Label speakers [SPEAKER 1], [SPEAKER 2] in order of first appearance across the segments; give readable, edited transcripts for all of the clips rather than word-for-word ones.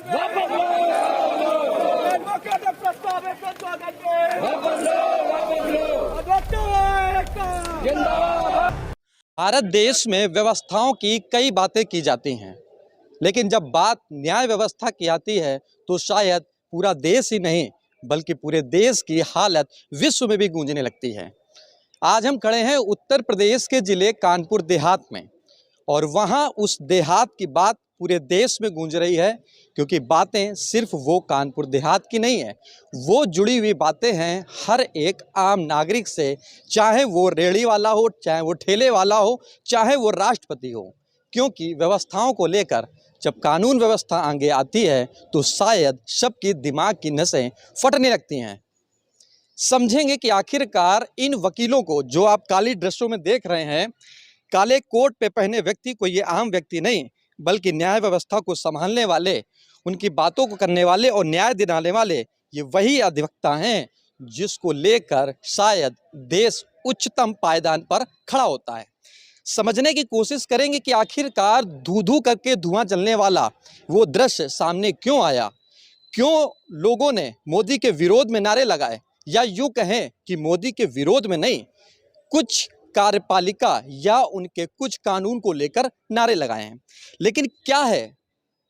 [SPEAKER 1] वापस लो,
[SPEAKER 2] भारत देश में व्यवस्थाओं की कई बातें की जाती हैं, लेकिन जब बात न्याय व्यवस्था की आती है तो शायद पूरा देश ही नहीं बल्कि पूरे देश की हालत विश्व में भी गूंजने लगती है। आज हम खड़े हैं उत्तर प्रदेश के जिले कानपुर देहात में और वहाँ उस देहात की बात पूरे देश में गूंज रही है, क्योंकि बातें सिर्फ वो कानपुर देहात की नहीं है, वो जुड़ी हुई बातें हैं हर एक आम नागरिक से, चाहे वो रेहड़ी वाला हो, चाहे वो ठेले वाला हो, चाहे वो राष्ट्रपति हो। क्योंकि व्यवस्थाओं को लेकर जब कानून व्यवस्था आगे आती है तो शायद सबकी दिमाग की नसें फटने लगती हैं। समझेंगे कि आखिरकार इन वकीलों को, जो आप काली ड्रेसों में देख रहे हैं, काले कोट पे पहने व्यक्ति को, ये आम व्यक्ति नहीं बल्कि न्याय व्यवस्था को संभालने वाले, उनकी बातों को करने वाले और न्याय दिलाने वाले, ये वही अधिवक्ता हैं जिसको लेकर शायद देश उच्चतम पायदान पर खड़ा होता है। समझने की कोशिश करेंगे कि आखिरकार धू धू करके धुआं जलने वाला वो दृश्य सामने क्यों आया, क्यों लोगों ने मोदी के विरोध में नारे लगाए, या यूं कहें कि मोदी के विरोध में नहीं, कुछ कार्यपालिका या उनके कुछ कानून को लेकर नारे लगाए हैं। लेकिन क्या है,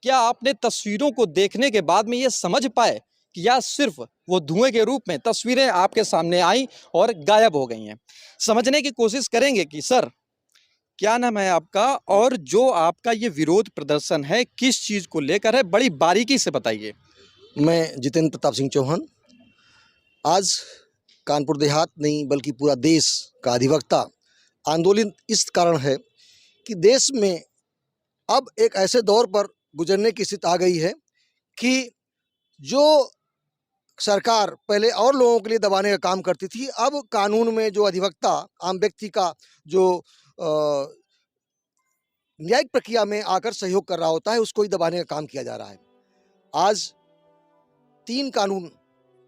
[SPEAKER 2] क्या आपने तस्वीरों को देखने के बाद में ये समझ पाए कि या सिर्फ वो धुएं के रूप में तस्वीरें आपके सामने आई और गायब हो गई हैं? समझने की कोशिश करेंगे कि सर, क्या नाम है आपका और जो आपका ये विरोध प्रदर्शन है किस चीज़ को लेकर है, बड़ी बारीकी से बताइए।
[SPEAKER 3] मैं जितेंद्र प्रताप सिंह चौहान आज कानपुर देहात नहीं बल्कि पूरा देश का अधिवक्ता आंदोलित इस कारण है कि देश में अब एक ऐसे दौर पर गुजरने की स्थिति आ गई है कि जो सरकार पहले और लोगों के लिए दबाने का काम करती थी, अब कानून में जो अधिवक्ता आम व्यक्ति का जो न्यायिक प्रक्रिया में आकर सहयोग कर रहा होता है, उसको ही दबाने का काम किया जा रहा है। आज 3 कानून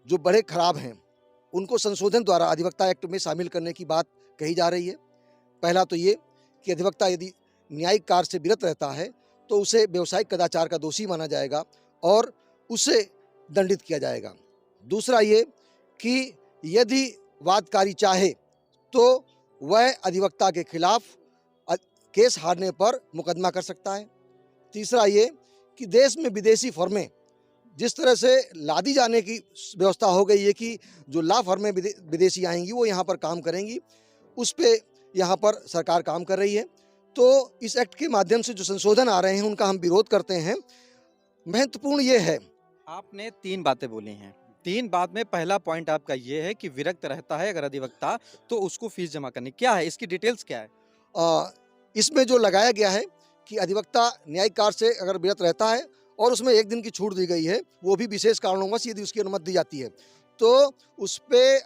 [SPEAKER 3] जो बड़े खराब हैं उनको संशोधन द्वारा अधिवक्ता एक्ट में शामिल करने की बात कही जा रही है। पहला तो ये कि अधिवक्ता यदि न्यायिक कार्य से विरत रहता है तो उसे व्यावसायिक कदाचार का दोषी माना जाएगा और उसे दंडित किया जाएगा। दूसरा ये कि यदि वादकारी चाहे तो वह अधिवक्ता के खिलाफ केस हारने पर मुकदमा कर सकता है। तीसरा ये कि देश में विदेशी फर्में जिस तरह से लादी जाने की व्यवस्था हो गई है कि जो ला फर्में विदेशी आएंगी वो यहाँ पर काम करेंगी, उस पे यहाँ पर सरकार काम कर रही है। तो इस एक्ट के माध्यम से जो संशोधन आ रहे हैं उनका हम विरोध करते हैं। महत्वपूर्ण ये है, आपने
[SPEAKER 2] 3 बातें बोली हैं। 3 बात में पहला पॉइंट आपका ये है कि विरक्त रहता है अगर अधिवक्ता तो उसको फीस जमा करनी, क्या है इसकी डिटेल्स क्या है?
[SPEAKER 3] इसमें जो लगाया गया है कि अधिवक्ता न्यायिक कार्य से अगर विरत रहता है और उसमें 1 दिन की छूट दी गई है, वो भी विशेष कारणों से यदि उसकी अनुमति दी जाती है तो उस पे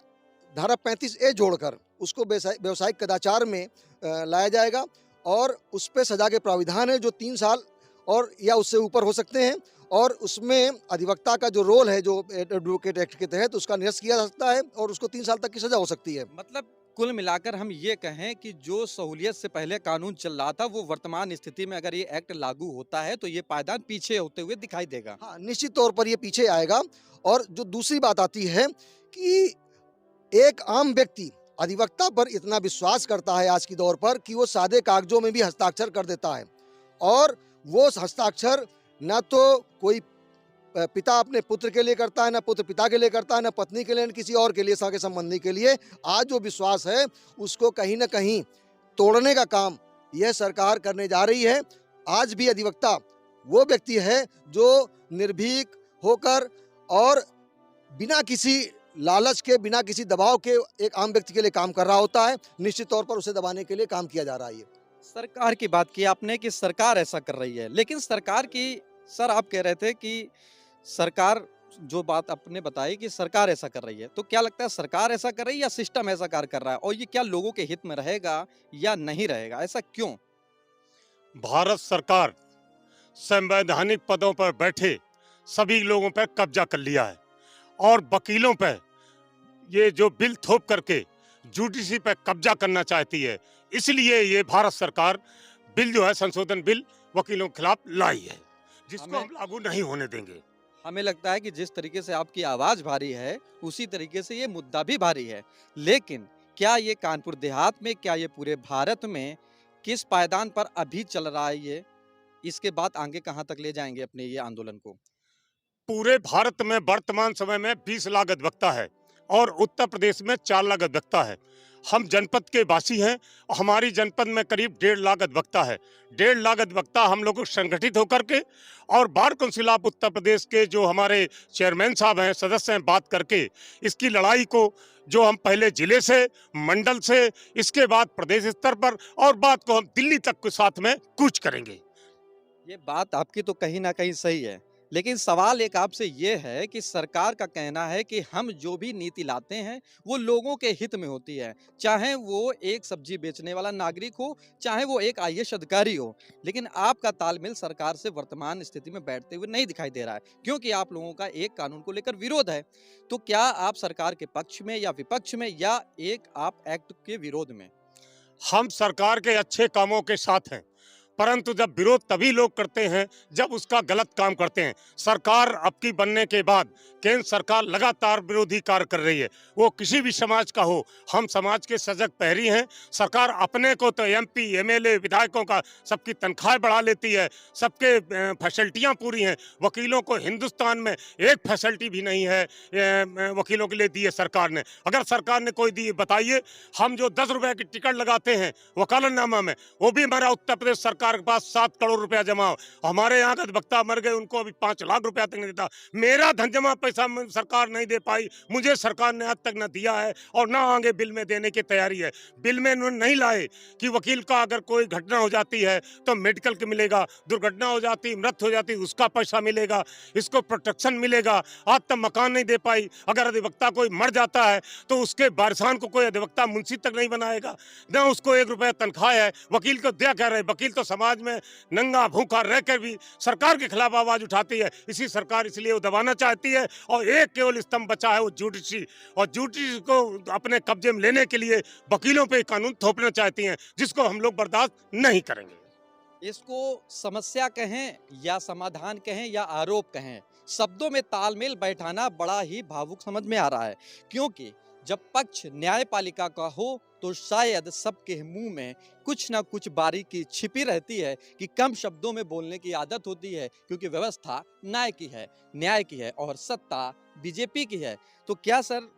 [SPEAKER 3] धारा 35A जोड़कर उसको व्यावसायिक कदाचार में लाया जाएगा और उस पे सजा के प्राविधान है जो 3 साल और या उससे ऊपर हो सकते हैं। और उसमें अधिवक्ता का जो रोल है जो एडवोकेट एक्ट के तहत उसका निरस्त किया जा सकता है और उसको 3 साल तक की सजा हो सकती है।
[SPEAKER 2] मतलब कुल मिलाकर हम ये कहें कि जो सहूलियत से पहले कानून चल रहा था वो वर्तमान स्थिति में अगर ये एक्ट लागू होता है तो ये पायदान पीछे होते हुए दिखाई देगा।
[SPEAKER 3] हाँ, निश्चित तौर पर ये पीछे आएगा। और जो दूसरी बात आती है कि एक आम व्यक्ति अधिवक्ता पर इतना विश्वास करता है आज की दौर पर कि वो सादे कागजों में भी हस्ताक्षर कर देता है और वो हस्ताक्षर न तो कोई पिता अपने पुत्र के लिए करता है, ना पुत्र पिता के लिए करता है, ना पत्नी के लिए, ना किसी और के लिए, सगे संबंधी के लिए। आज जो विश्वास है उसको कहीं ना कहीं तोड़ने का काम यह सरकार करने जा रही है। आज भी अधिवक्ता वो व्यक्ति है जो निर्भीक होकर और बिना किसी लालच के, बिना किसी दबाव के एक आम व्यक्ति के लिए काम कर रहा होता है। निश्चित तौर पर उसे दबाने के लिए काम किया जा रहा है।
[SPEAKER 2] सरकार की बात की आपने कि सरकार ऐसा कर रही है, लेकिन सरकार की, सर आप कह रहे थे कि सरकार, जो बात आपने बताई कि सरकार ऐसा कर रही है, तो क्या लगता है सरकार ऐसा कर रही है या सिस्टम ऐसा कार्य कर रहा है, और ये क्या लोगों के हित में रहेगा या नहीं रहेगा, ऐसा क्यों?
[SPEAKER 1] भारत सरकार संवैधानिक पदों पर बैठे सभी लोगों पर कब्जा कर लिया है और वकीलों पर ये जो बिल थोप करके जुडिशरी पर कब्जा करना चाहती है। इसलिए ये भारत सरकार बिल जो है, संशोधन बिल वकीलों के खिलाफ लाई है। जिसको
[SPEAKER 2] हमें
[SPEAKER 1] हम लागू नहीं होने देंगे।
[SPEAKER 2] हमें लगता है कि जिस तरीके से आपकी आवाज़ भारी है, उसी तरीके से ये मुद्दा भी भारी है। लेकिन क्या ये कानपुर देहात में, क्या ये पूरे भारत में किस पायदान पर अभी चल रहा है ये? इसके बाद आगे कहाँ तक ले जाएँगे अपने ये आंदोलन को?
[SPEAKER 1] पूरे भारत में वर्तमान समय में 20 लाख अधिवक्ता है और उत्तर प्रदेश में 4 लाख अधिवक्ता है। हम जनपद के वासी हैं। हमारी जनपद में करीब 1.5 लाख अधिवक्ता है। 1.5 लाख अधिवक्ता हम लोग संगठित होकर के और bar council of Uttar Pradesh के जो हमारे चेयरमैन साहब हैं, सदस्य हैं, बात करके इसकी लड़ाई को जो हम पहले जिले से, मंडल से, इसके बाद प्रदेश स्तर पर और बात को हम दिल्ली तक के साथ में कूच करेंगे।
[SPEAKER 2] ये बात आपकी तो कहीं न कहीं सही है। लेकिन सवाल एक आपसे ये है कि सरकार का कहना है कि हम जो भी नीति लाते हैं, वो लोगों के हित में होती है। चाहे वो एक सब्जी बेचने वाला नागरिक हो, चाहे वो एक आईएएस अधिकारी हो। लेकिन आपका तालमेल सरकार से वर्तमान स्थिति में बैठते हुए नहीं दिखाई दे रहा है, क्योंकि आप लोगों का एक कानून को लेकर विरोध है। तो क्या आप सरकार के पक्ष में या विपक्ष में या एक आप एक्ट के विरोध में?
[SPEAKER 1] हम सरकार के अच्छे कामों के साथ हैं, परंतु जब विरोध तभी लोग करते हैं जब उसका गलत काम करते हैं। सरकार अब की बनने के बाद केंद्र सरकार लगातार विरोधी कार्य कर रही है, वो किसी भी समाज का हो। हम समाज के सजग प्रहरी हैं। सरकार अपने को तो एमपी, एमएलए, विधायकों का सबकी तनख्वाहें बढ़ा लेती है, सबके फैसिलिटियां पूरी हैं। वकीलों को हिंदुस्तान में एक फैसिलिटी भी नहीं है वकीलों के लिए दी है सरकार ने। अगर सरकार ने कोई दी है बताइए। हम जो 10 रुपए की टिकट लगाते हैं वकालतनामा में, वो भी हमारा उत्तर प्रदेश सरकार के पास 7 करोड़ रुपया जमा हो। हमारे यहाँ का अधिवक्ता मर गए, उनको अभी 5 लाख रुपया तक नहीं देता। मेरा धन जमा पैसा सरकार नहीं दे पाई, मुझे सरकार ने आज तक न दिया है और ना आगे बिल में देने की तैयारी है। बिल में उन्होंने नहीं लाए कि वकील का अगर कोई घटना हो जाती है तो मेडिकल के मिलेगा, दुर्घटना हो जाती, मृत्यु हो जाती, उसका पैसा मिलेगा, इसको प्रोटेक्शन मिलेगा। आज तक मकान नहीं दे पाई। अगर अधिवक्ता कोई मर जाता है तो उसके वारिसान को कोई अधिवक्ता मुंशी तक नहीं बनाएगा, न उसको 1 रुपया तनख्वाह है। वकील को दिया क्या रहे? वकील तो समाज में नंगा भूखा रहकर भी सरकार के खिलाफ आवाज उठाती है। इसी सरकार इसलिए वो दबाना चाहती है और एक केवल स्तंभ बचा है, वो जुडिशरी, और जुडिशरी को अपने कब्जे में लेने के लिए वकीलों पे कानून थोपना चाहती हैं, जिसको हम लोग बर्दाश्त नहीं करेंगे।
[SPEAKER 2] इसको समस्या कहें या समाधान कहें या आरोप कहें, शब्दों में तालमेल बैठाना बड़ा ही भावुक समझ में आ रहा है, क्योंकि जब पक्ष न्यायपालिका का हो तो शायद सबके मुंह में कुछ ना कुछ बारीकी छिपी रहती है कि कम शब्दों में बोलने की आदत होती है, क्योंकि व्यवस्था न्याय की है और सत्ता बीजेपी की है। तो क्या सर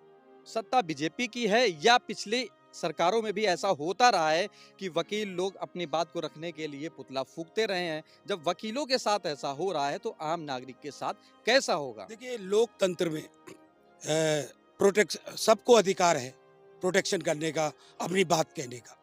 [SPEAKER 2] सत्ता बीजेपी की है या पिछली सरकारों में भी ऐसा होता रहा है कि वकील लोग अपनी बात को रखने के लिए पुतला फूंकते रहे हैं? जब वकीलों के साथ ऐसा हो रहा है तो आम नागरिक के साथ कैसा होगा?
[SPEAKER 4] देखिए, लोकतंत्र में प्रोटेक्शन, सबको अधिकार है प्रोटेक्शन करने का, अपनी बात कहने का।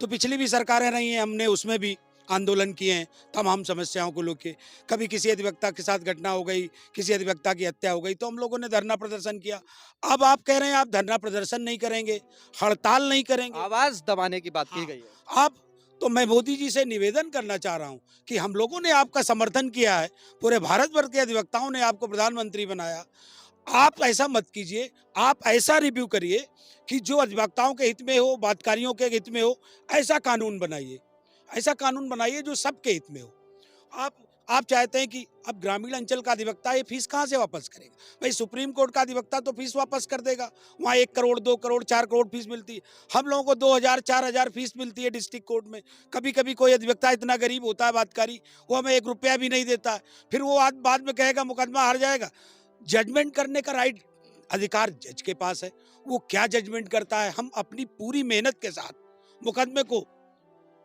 [SPEAKER 4] तो पिछली भी सरकारें रही हैं, हमने उसमें भी आंदोलन किए हैं तमाम समस्याओं को लेके। कभी किसी अधिवक्ता के साथ घटना हो गई, किसी अधिवक्ता की हत्या हो गई, तो हम लोगों ने धरना प्रदर्शन किया। अब आप कह रहे हैं आप धरना प्रदर्शन नहीं करेंगे, हड़ताल नहीं करेंगे,
[SPEAKER 2] आवाज दबाने की बात की
[SPEAKER 4] हाँ,
[SPEAKER 2] गई है।
[SPEAKER 4] आप तो मैं मोदी जी से निवेदन करना चाह रहा हूं कि हम लोगों ने आपका समर्थन किया है, पूरे भारतभर के अधिवक्ताओं ने आपको प्रधानमंत्री बनाया। आप ऐसा मत कीजिए, आप ऐसा रिव्यू करिए कि जो अधिवक्ताओं के हित में हो, बातकारियों के हित में हो, ऐसा कानून बनाइए, ऐसा कानून बनाइए जो सबके हित में हो। आप चाहते हैं कि अब ग्रामीण अंचल का अधिवक्ता ये फीस कहाँ से वापस करेगा? भाई सुप्रीम कोर्ट का अधिवक्ता तो फीस वापस कर देगा, वहाँ 1 करोड़, 2 करोड़, 4 करोड़ फीस मिलती है। हम लोगों को 2000, 4000 फीस मिलती है डिस्ट्रिक्ट कोर्ट में। कभी कभी कोई अधिवक्ता इतना गरीब होता है बातकारी, वो हमें 1 रुपया भी नहीं देता है, फिर वो बाद में कहेगा मुकदमा हार जाएगा। जजमेंट करने का राइट, अधिकार जज के पास है, वो क्या जजमेंट करता है। हम अपनी पूरी मेहनत के साथ मुकदमे को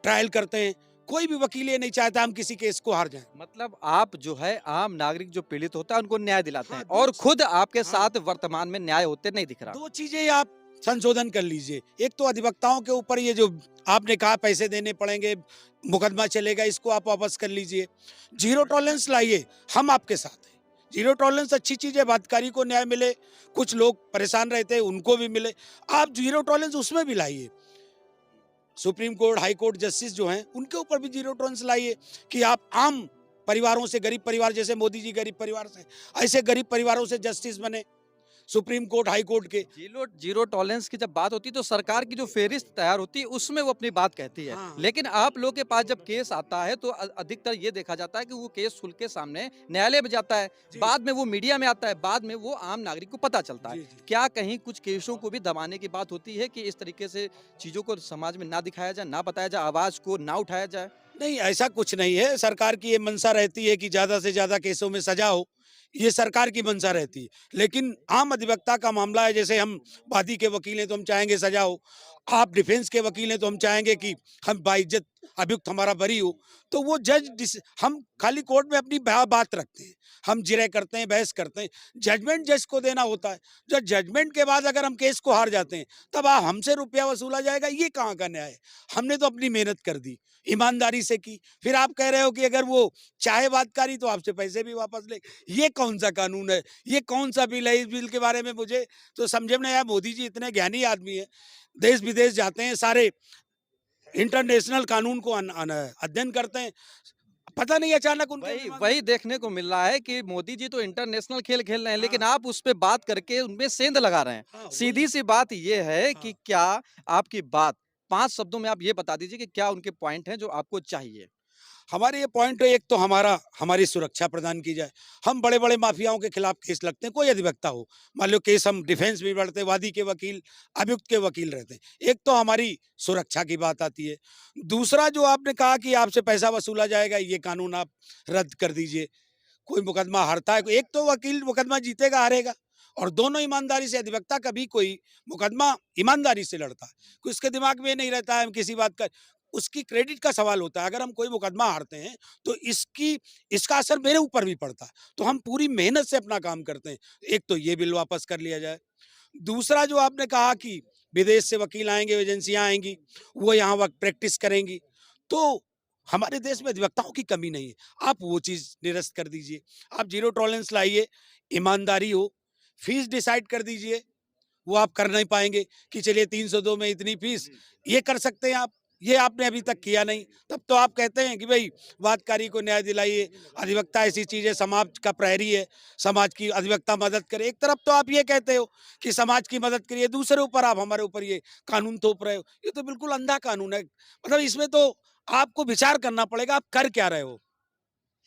[SPEAKER 4] ट्रायल करते हैं। कोई भी वकील ये नहीं चाहता हम किसी केस को हार जाएं।
[SPEAKER 2] मतलब आप जो है आम नागरिक जो पीड़ित होता है उनको न्याय दिलाते
[SPEAKER 4] हाँ,
[SPEAKER 2] हैं और खुद आपके
[SPEAKER 4] हाँ,
[SPEAKER 2] साथ वर्तमान में न्याय होते नहीं दिख रहा।
[SPEAKER 4] 2 चीजें आप संशोधन कर लीजिए। एक तो अधिवक्ताओं के ऊपर ये जो आपने कहा पैसे देने पड़ेंगे, मुकदमा चलेगा, इसको आप वापस कर लीजिए। जीरो टॉलरेंस लाइए, हम आपके साथ हैं। जीरो टॉलरेंस अच्छी चीज है, बातकारी को न्याय मिले, कुछ लोग परेशान रहते हैं उनको भी मिले, आप जीरो टॉलरेंस उसमें भी लाइए। Supreme court, high court justice जो हैं उनके ऊपर भी जीरो टॉलरेंस लाइए कि आप आम परिवारों से, गरीब परिवार, जैसे मोदी जी गरीब परिवार से, ऐसे गरीब परिवारों से जस्टिस बने। सुप्रीम कोर्ट, हाई कोर्ट के।
[SPEAKER 2] जीरो जीरो टॉलरेंस की जब बात होती है तो सरकार की जो फेहरिस्त तैयार होती है उसमें वो अपनी बात कहती है।
[SPEAKER 4] हाँ।
[SPEAKER 2] लेकिन आप लोग के पास जब केस आता है तो अधिकतर ये देखा जाता है कि वो केस खुल के सामने न्यायालय में जाता है,
[SPEAKER 4] जी।
[SPEAKER 2] बाद में वो मीडिया में आता है, बाद में वो आम नागरिक को पता चलता है।
[SPEAKER 4] जी, जी।
[SPEAKER 2] क्या कहीं कुछ केसों को भी दबाने की बात होती है कि इस तरीके से चीजों को समाज में ना दिखाया जाए, ना बताया जाए, आवाज को ना उठाया जाए?
[SPEAKER 4] नहीं, ऐसा कुछ नहीं है। सरकार की ये मंशा रहती है कि ज़्यादा से ज़्यादा केसों में सज़ा हो, ये सरकार की मंशा रहती है। लेकिन आम अधिवक्ता का मामला है, जैसे हम वादी के वकील हैं तो हम चाहेंगे सज़ा हो, आप डिफेंस के वकील हैं तो हम चाहेंगे कि हम बाइज्जत अभियुक्त हमारा बरी हो। तो वो हम खाली कोर्ट में अपनी बात रखते हैं, हम जिरह करते हैं, बहस करते हैं, जजमेंट जज को देना होता है। जो जजमेंट के बाद अगर हम केस को हार जाते हैं, तब हमसे रुपया वसूला जाएगा, ये कहाँ का न्याय है? हमने तो अपनी मेहनत कर दी, ईमानदारी से की। फिर आप कह रहे हो कि अगर वो चाहे बातकारी तो आपसे पैसे भी वापस ले। ये कौन सा कानून है? ये कौन सा बिल है? इस बिल के बारे में मुझे तो समझ में नहीं आया। मोदी जी इतने ज्ञानी आदमी है, देश विदेश जाते हैं, सारे इंटरनेशनल कानून को अध्ययन करते हैं। पता नहीं अचानक उनके
[SPEAKER 2] वही
[SPEAKER 4] दिमाग
[SPEAKER 2] वही देखने को मिल रहा है कि मोदी जी तो इंटरनेशनल खेल खेल रहे हैं, लेकिन
[SPEAKER 4] हाँ।
[SPEAKER 2] आप उस पे बात करके उनमें सेंध लगा रहे हैं।
[SPEAKER 4] हाँ, वही।
[SPEAKER 2] सीधी सी बात ये है कि
[SPEAKER 4] हाँ।
[SPEAKER 2] क्या आपकी बात 5 शब्दों में आप ये बता दीजिए कि क्या उनके पॉइंट हैं जो आपको चाहिए?
[SPEAKER 4] हमारे ये पॉइंट है, एक तो हमारी सुरक्षा प्रदान की जाए। हम बड़े-बड़े माफियाओं के खिलाफ केस लड़ते हैं, कोई अधिवक्ता हो। मान लो केस हम डिफेंस भी लड़ते हैं, वादी के वकील, अभियुक्त के वकील रहते हैं। एक तो हमारी सुरक्षा की बात आती है। दूसरा जो आपने कहा कि आपसे पैसा वसूला जाएगा, ये कानून आप रद्द कर दीजिए। कोई मुकदमा हारता है, एक तो वकील मुकदमा जीतेगा, हारेगा, और दोनों ईमानदारी से, अधिवक्ता कभी कोई मुकदमा ईमानदारी से लड़ता है। कोई उसके दिमाग में नहीं रहता है हम किसी बात का, उसकी क्रेडिट का सवाल होता है। अगर हम कोई मुकदमा हारते हैं तो इसका असर मेरे ऊपर भी पड़ता है। तो हम पूरी मेहनत से अपना काम करते हैं। एक तो ये बिल वापस कर लिया जाए। दूसरा जो आपने कहा कि विदेश से वकील आएंगे, एजेंसियां आएंगी, वो यहाँ वक्त प्रैक्टिस करेंगी, तो हमारे देश में अधिवक्ताओं की कमी नहीं है। आप वो चीज़ निरस्त कर दीजिए। आप जीरो टॉलरेंस लाइए, ईमानदारी हो, फीस डिसाइड कर दीजिए। वो आप कर नहीं पाएंगे कि चलिए 302 में इतनी फीस, ये कर सकते हैं आप। ये आपने अभी तक किया नहीं। तब तो आप कहते हैं कि भाई वादकारी को न्याय दिलाइए, अधिवक्ता ऐसी चीज़ है, समाज का प्रहरी है, समाज की अधिवक्ता मदद करे। एक तरफ तो आप ये कहते हो कि समाज की मदद करिए, दूसरे ऊपर आप हमारे ऊपर ये कानून थोप रहे हो। ये तो बिल्कुल अंधा कानून है। मतलब इसमें तो आपको विचार करना पड़ेगा, आप कर क्या रहे हो?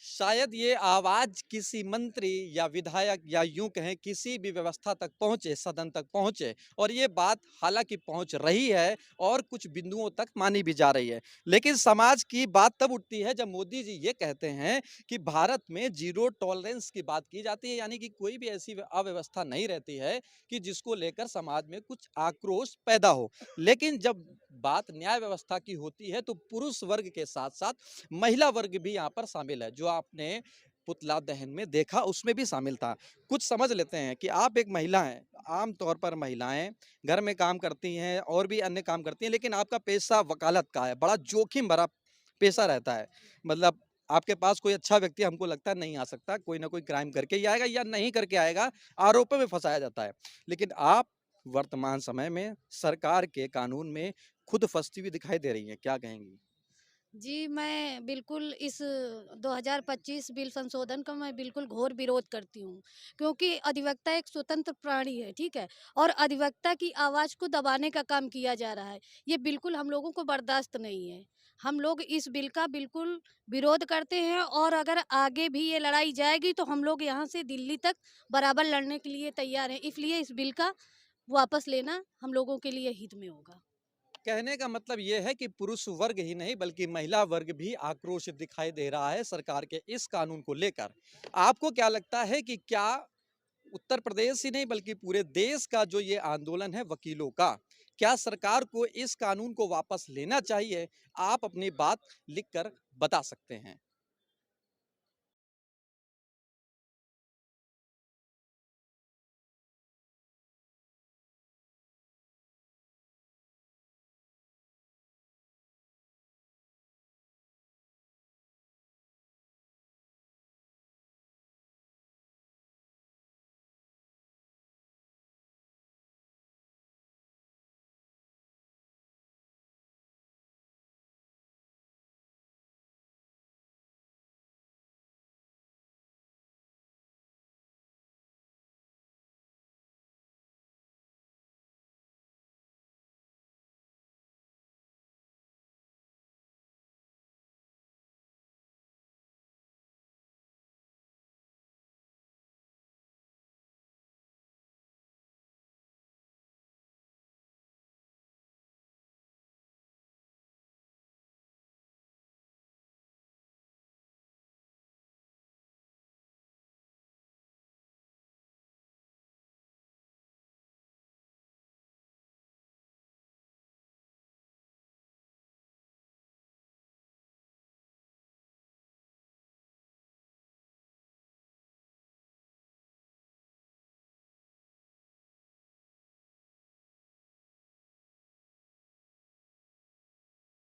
[SPEAKER 2] शायद ये आवाज किसी मंत्री या विधायक या यूं कहें किसी भी व्यवस्था तक पहुंचे, सदन तक पहुंचे, और ये बात हालांकि पहुंच रही है और कुछ बिंदुओं तक मानी भी जा रही है। लेकिन समाज की बात तब उठती है जब मोदी जी ये कहते हैं कि भारत में जीरो टॉलरेंस की बात की जाती है, यानी कि कोई भी ऐसी अव्यवस्था नहीं रहती है कि जिसको लेकर समाज में कुछ आक्रोश पैदा हो। लेकिन जब बात न्याय व्यवस्था की होती है तो पुरुष वर्ग के साथ साथ महिला वर्ग भी यहाँ पर शामिल है। जो आपने पुतला दहन में देखा उसमें भी शामिल था। कुछ समझ लेते हैं कि आप एक महिला हैं, आम तौर पर महिलाएं घर में काम करती हैं और भी अन्य काम करती हैं, लेकिन आपका पेशा वकालत का है, बड़ा जोखिम भरा पेशा रहता है। मतलब आपके पास कोई अच्छा व्यक्ति हमको लगता है नहीं आ सकता, कोई ना कोई क्राइम करके ही आएगा या नहीं करके आएगा, आरोपों में फंसाया जाता है। लेकिन आप वर्तमान समय में सरकार के कानून में खुद फंसती हुई दिखाई दे रही हैं, क्या कहेंगी?
[SPEAKER 5] जी, मैं बिल्कुल इस 2025 बिल संशोधन का मैं बिल्कुल घोर विरोध करती हूँ, क्योंकि अधिवक्ता एक स्वतंत्र प्राणी है, ठीक है? और अधिवक्ता की आवाज़ को दबाने का काम किया जा रहा है। ये बिल्कुल हम लोगों को बर्दाश्त नहीं है। हम लोग इस बिल का बिल्कुल विरोध करते हैं, और अगर आगे भी ये लड़ाई जाएगी तो हम लोग यहाँ से दिल्ली तक बराबर लड़ने के लिए तैयार हैं। इसलिए इस बिल का वापस लेना हम लोगों के लिए हित में होगा।
[SPEAKER 2] कहने का मतलब ये है कि पुरुष वर्ग ही नहीं बल्कि महिला वर्ग भी आक्रोशित दिखाई दे रहा है सरकार के इस कानून को लेकर। आपको क्या लगता है कि क्या उत्तर प्रदेश ही नहीं बल्कि पूरे देश का जो ये आंदोलन है वकीलों का, क्या सरकार को इस कानून को वापस लेना चाहिए? आप अपनी बात लिखकर बता सकते हैं।